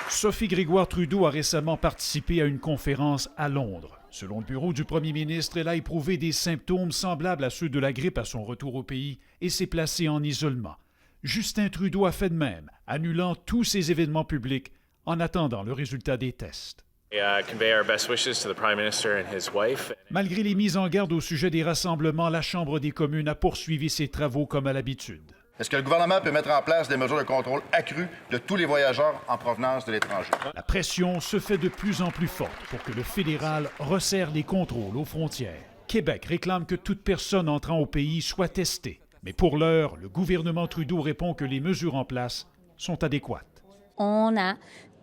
Sophie Grégoire Trudeau a récemment participé à une conférence à Londres. Selon le bureau du premier ministre, elle a éprouvé des symptômes semblables à ceux de la grippe à son retour au pays et s'est placée en isolement. Justin Trudeau a fait de même, annulant tous ses événements publics en attendant le résultat des tests. Malgré les mises en garde au sujet des rassemblements, la Chambre des communes a poursuivi ses travaux comme à l'habitude. Est-ce que le gouvernement peut mettre en place des mesures de contrôle accrues de tous les voyageurs en provenance de l'étranger? La pression se fait de plus en plus forte pour que le fédéral resserre les contrôles aux frontières. Québec réclame que toute personne entrant au pays soit testée. Mais pour l'heure, le gouvernement Trudeau répond que les mesures en place sont adéquates. On a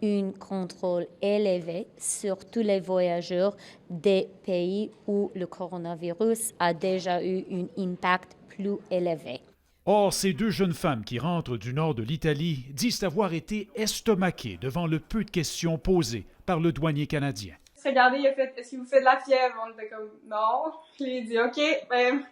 un contrôle élevé sur tous les voyageurs des pays où le coronavirus a déjà eu un impact plus élevé. Or, ces deux jeunes femmes qui rentrent du nord de l'Italie disent avoir été estomaquées devant le peu de questions posées par le douanier canadien. Regardez, il a fait « Est-ce que vous faites de la fièvre? » On était comme « Non. » Je lui ai dit « OK,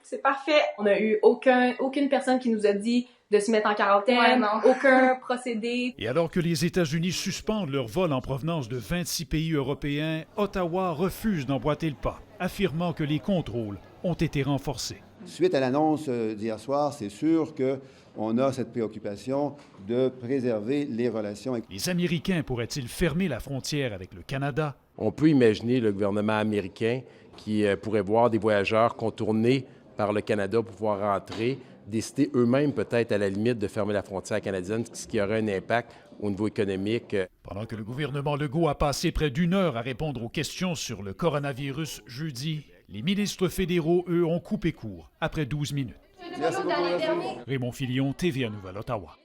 c'est parfait. » On n'a eu aucune personne qui nous a dit de se mettre en quarantaine, aucun procédé. Et alors que les États-Unis suspendent leur vol en provenance de 26 pays européens, Ottawa refuse d'emboîter le pas, affirmant que les contrôles ont été renforcés. Suite à l'annonce d'hier soir, c'est sûr qu'on a cette préoccupation de préserver les relations. Les Américains pourraient-ils fermer la frontière avec le Canada? On peut imaginer le gouvernement américain qui pourrait voir des voyageurs contournés par le Canada pour pouvoir rentrer, décider eux-mêmes peut-être à la limite de fermer la frontière canadienne, ce qui aurait un impact au niveau économique. Pendant que le gouvernement Legault a passé près d'une heure à répondre aux questions sur le coronavirus jeudi, les ministres fédéraux, eux, ont coupé court après 12 minutes. Merci beaucoup. Raymond Filion, TVA Nouvelle, Ottawa.